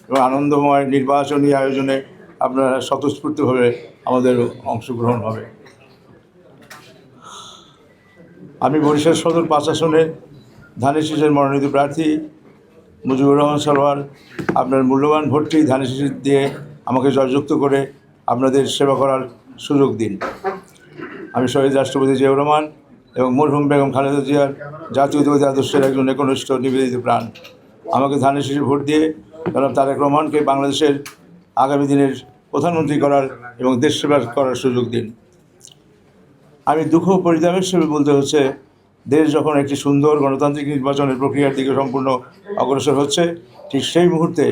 এবং আনন্দময় নির্বাচনী আয়োজনে আপনারা স্বতঃস্ফূর্তভাবে আমাদের অংশগ্রহণ হবে। আমি বরিশাল সদর 5 আসনের ধানের শীষের মনোনীত প্রার্থী মুজিবুর রহমান সরোয়ার। আপনার মূল্যবান ভোটটি ধানের শীষ দিয়ে আমাকে জয়যুক্ত করে আপনাদের সেবা করার সুযোগ দিন। আমি শহীদ রাষ্ট্রপতি জিয়াউর রহমান এবং মরহুম বেগম খালেদা জিয়ার জাতীয়তাবাদী আদর্শের একজন একনিষ্ঠ নিবেদিত প্রাণ। আমাকে ধানের শীষে ভোট দিয়ে জনাব তারেক রহমানকে বাংলাদেশের আগামী দিনের প্রধানমন্ত্রী করার এবং দেশ সেবা করার সুযোগ দিন। আমি দুঃখ পরিতাপের হিসেবে বলতে হচ্ছে, দেশ যখন একটি সুন্দর গণতান্ত্রিক নির্বাচনের প্রক্রিয়ার দিকে সম্পূর্ণ অগ্রসর হচ্ছে, ঠিক সেই মুহূর্তে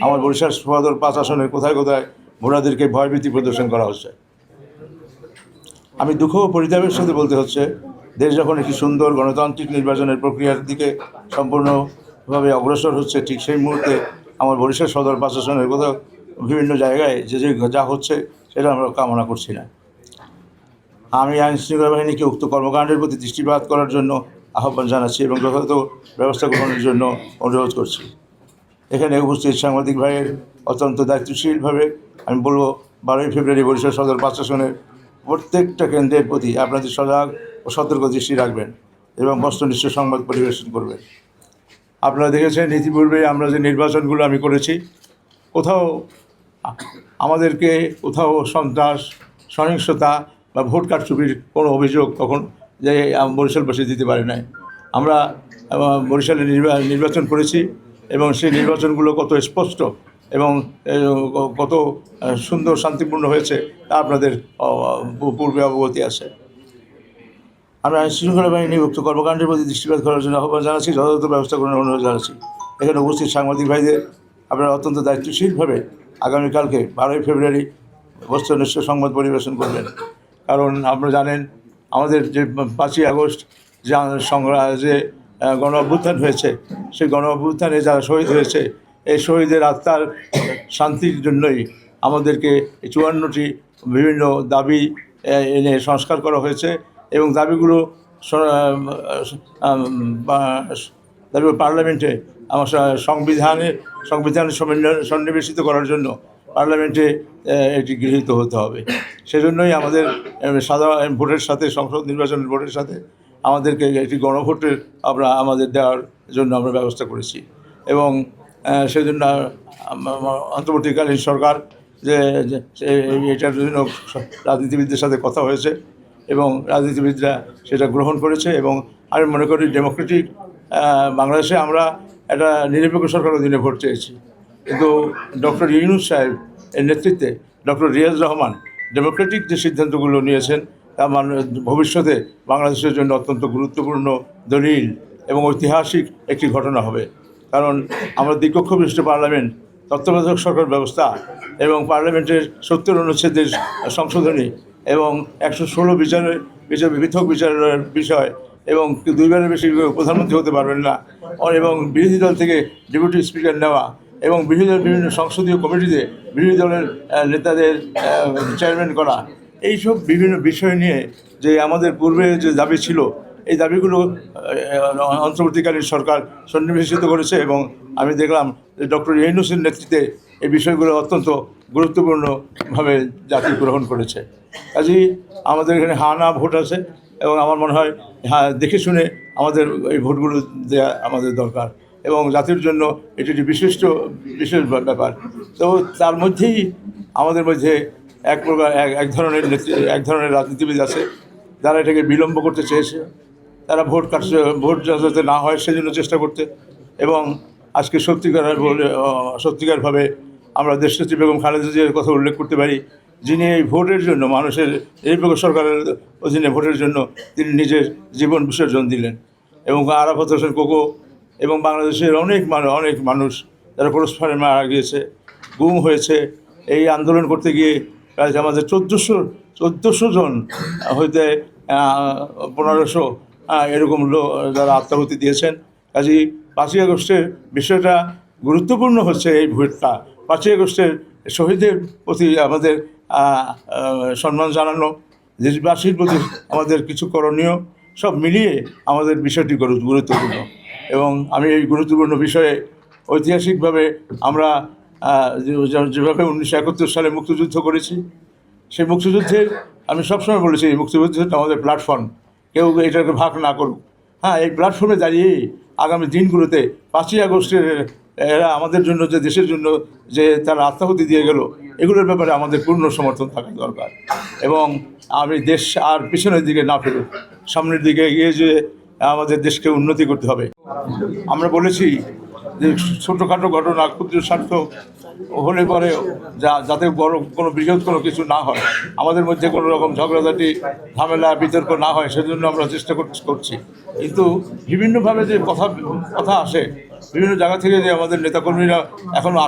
আমার বরিশাল সদর 5 আসনের কোথায় কোথায় ভোটারদেরকে ভয়ভীতি প্রদর্শন করা হচ্ছে। আমি দুঃখ ও পরিতাপের সাথে বলতে হচ্ছে, দেশ যখন একটি সুন্দর গণতান্ত্রিক নির্বাচনের প্রক্রিয়ার দিকে সম্পূর্ণভাবে অগ্রসর হচ্ছে, ঠিক সেই মুহূর্তে আমার বরিশাল সদর 5 আসনের কোথাও বিভিন্ন জায়গায় যে যা হচ্ছে সেটা আমরা কামনা করছি না। আমি আইনশৃঙ্খলা বাহিনীকে উক্ত কর্মকাণ্ডের প্রতি দৃষ্টিপাত করার জন্য আহ্বান জানাচ্ছি এবং যথাযথ ব্যবস্থা গ্রহণের জন্য অনুরোধ করছি। এখানে উপস্থিত সাংবাদিক ভাইয়ের অত্যন্ত দায়িত্বশীলভাবে আমি বলবো, 12ই ফেব্রুয়ারি বরিশাল সদর 5 আসনের প্রত্যেকটা কেন্দ্রের প্রতি আপনাদের সজাগ ও সতর্ক দৃষ্টি রাখবেন এবং বস্তুনিষ্ঠ সংবাদ পরিবেশন করবেন। আপনারা দেখেছেন ইতিপূর্বে আমরা যে নির্বাচনগুলো আমি করেছি, কোথাও আমাদেরকে কোথাও সন্ত্রাস, সহিংসতা বা ভোট কারচুপির কোনো অভিযোগ তখন যে বরিশালবাসী দিতে পারে নাই। আমরা বরিশালে নির্বাচন করেছি এবং সেই নির্বাচনগুলো কত স্পষ্ট এবং কত সুন্দর শান্তিপূর্ণ হয়েছে তা আপনাদের পূর্বে অবগতি আছে। আমরা আইনশৃঙ্খলা বাহিনী উক্ত কর্মকাণ্ডের প্রতি দৃষ্টিপাত করার জন্য আহ্বান জানাচ্ছি, যথাযথ ব্যবস্থা গ্রহণের অনুরোধ জানাচ্ছি। এখানে উপস্থিত সাংবাদিক ভাইদের আপনারা অত্যন্ত দায়িত্বশীলভাবে আগামীকালকে 12ই ফেব্রুয়ারি বস্তুনিষ্ঠ সংবাদ পরিবেশন করবেন। কারণ আপনারা জানেন, আমাদের যে 5ই আগস্ট যে গণ অভ্যুত্থান হয়েছে, সেই গণ অভ্যুত্থানে যারা শহীদ হয়েছে, এই শহীদের আত্মার শান্তির জন্যই আমাদেরকে 54টি বিভিন্ন দাবি এনে সংস্কার করা হয়েছে এবং দাবিগুলো পার্লামেন্টে আমার সংবিধানে সন্নিবেশিত করার জন্য পার্লামেন্টে এটি গৃহীত হতে হবে। সেজন্যই আমাদের সাধারণ ভোটের সাথে, সংসদ নির্বাচনের ভোটের সাথে আমাদেরকে একটি গণভোটের আমাদের দেওয়ার জন্য আমরা ব্যবস্থা করেছি এবং সেজন্য অন্তর্বর্তীকালীন সরকার যে এটার জন্য রাজনীতিবিদদের সাথে কথা হয়েছে এবং রাজনীতিবিদরা সেটা গ্রহণ করেছে এবং আমি মনে করি ডেমোক্রেটিক বাংলাদেশে আমরা একটা নিরপেক্ষ সরকার অধীনে ভোট চেয়েছি, কিন্তু ডক্টর ইউনূস সাহেব এর নেতৃত্বে ডক্টর রিয়াজ রহমান ডেমোক্রেটিক যে সিদ্ধান্তগুলো নিয়েছেন তা ভবিষ্যতে বাংলাদেশের জন্য অত্যন্ত গুরুত্বপূর্ণ দলিল এবং ঐতিহাসিক একটি ঘটনা হবে। কারণ আমরা দ্বিকক্ষ বিশিষ্ট পার্লামেন্ট, তত্ত্বাবধায়ক সরকার ব্যবস্থা এবং পার্লামেন্টের 70 অনুচ্ছেদের সংশোধনী এবং 116 পৃথক বিচারের বিষয় এবং 2বারের বেশি প্রধানমন্ত্রী হতে পারবেন না এবং বিরোধী দল থেকে ডেপুটি স্পিকার নেওয়া এবং বিভিন্ন সংসদীয় কমিটিতে বিরোধী দলের নেতাদের চেয়ারম্যান করা, এইসব বিভিন্ন বিষয় নিয়ে যে আমাদের পূর্বে যে দাবি ছিল, এই দাবিগুলো অন্তর্বর্তীকালীন সরকার সন্নিবেশিত করেছে এবং আমি দেখলাম যে ডক্টর ইউনূসের নেতৃত্বে এই বিষয়গুলো অত্যন্ত গুরুত্বপূর্ণভাবে জাতি গ্রহণ করেছে। কাজেই আমাদের এখানে না ভোট আছে এবং আমার মনে হয় দেখে শুনে আমাদের এই ভোটগুলো দেওয়া আমাদের দরকার এবং জাতির জন্য এটি একটি বিশেষ ব্যাপার। তো তার মধ্যেই আমাদের মধ্যে এক ধরনের রাজনীতিবিদ আছে যারা এটাকে বিলম্ব করতে চেয়েছে, তারা ভোট যাতে না হয় সেজন্য চেষ্টা করতে এবং আজকে সত্যিকারভাবে আমরা দেশনেত্রী বেগম খালেদা জিয়ার কথা উল্লেখ করতে পারি, যিনি এই ভোটের জন্য মানুষের নিরপেক্ষ সরকারের অধীনে ভোটের জন্য তিনি নিজের জীবন বিসর্জন দিলেন এবং আরাফাত হোসেন কোকো এবং বাংলাদেশের অনেক মানুষ যারা পরস্পরে মারা গিয়েছে, গুম হয়েছে, এই আন্দোলন করতে গিয়ে প্রায় আমাদের 1400 জন হইতে 1500 এরকম লোক যারা আত্মাহুতি দিয়েছেন। কাজেই 5ই আগস্টের বিষয়টা গুরুত্বপূর্ণ হচ্ছে এই ভোটটা। 5ই আগস্টের শহীদের প্রতি আমাদের সম্মান জানানো, দেশবাসীর প্রতি আমাদের কিছু করণীয়, সব মিলিয়ে আমাদের বিষয়টি গুরুত্বপূর্ণ এবং আমি এই গুরুত্বপূর্ণ বিষয়ে ঐতিহাসিকভাবে আমরা যেভাবে 1971 সালে মুক্তিযুদ্ধ করেছি, সেই মুক্তিযুদ্ধের আমি সবসময় বলেছি এই মুক্তিযুদ্ধটা আমাদের প্ল্যাটফর্ম, কেউ এটাকে ভাগ না করুক। হ্যাঁ, এই প্ল্যাটফর্মে দাঁড়িয়ে আগামী দিনগুলোতে 5ই আগস্টের এরা আমাদের জন্য যে দেশের জন্য যে তারা আত্মাহুতি দিয়ে গেল, এগুলোর ব্যাপারে আমাদের পূর্ণ সমর্থন থাকা দরকার। এবং আমি দেশ আর পিছনের দিকে না ফেলুক, সামনের দিকে এগিয়ে যে আমাদের দেশকে উন্নতি করতে হবে। আমরা বলেছি যে ছোটোখাটো ঘটনা, ক্ষুদ্র স্বার্থ হলে পরে যাতে বড় কোনো বৃহৎ কোনো কিছু না হয়, আমাদের মধ্যে কোনো রকম ঝগড়াঝাটি, ঝামেলা, বিতর্ক না হয়, সেজন্য আমরা চেষ্টা করছি। কিন্তু বিভিন্নভাবে যে কথা আসে, বিভিন্ন জায়গা থেকে যে আমাদের নেতাকর্মীরা এখনও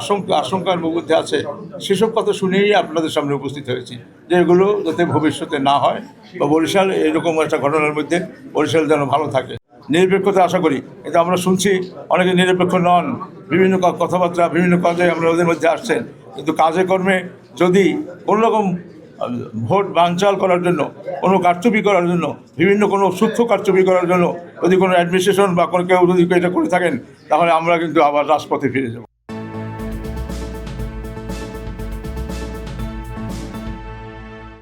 আশঙ্কার মধ্যে আছে, সেসব কথা শুনেই আপনাদের সামনে উপস্থিত হয়েছি যে এগুলো যাতে ভবিষ্যতে না হয়, বা বরিশাল এরকম একটা ঘটনার মধ্যে বরিশাল যেন ভালো থাকে। নিরপেক্ষতা আশা করি, কিন্তু আমরা শুনছি অনেকে নিরপেক্ষ নন, বিভিন্ন কথাবার্তা, বিভিন্ন কাজে আমরা ওদের মধ্যে আসছেন, কিন্তু কাজে কর্মে যদি কোনো রকম ভোট বানচাল করার জন্য, কোনো কারচুপি করার জন্য, বিভিন্ন কোনো সূক্ষ্ম কারচুপি করার জন্য যদি কোনো অ্যাডমিনিস্ট্রেশন বা কোনো কেউ যদি এটা করে থাকেন, তাহলে আমরা কিন্তু আবার রাজপথে ফিরে যাব।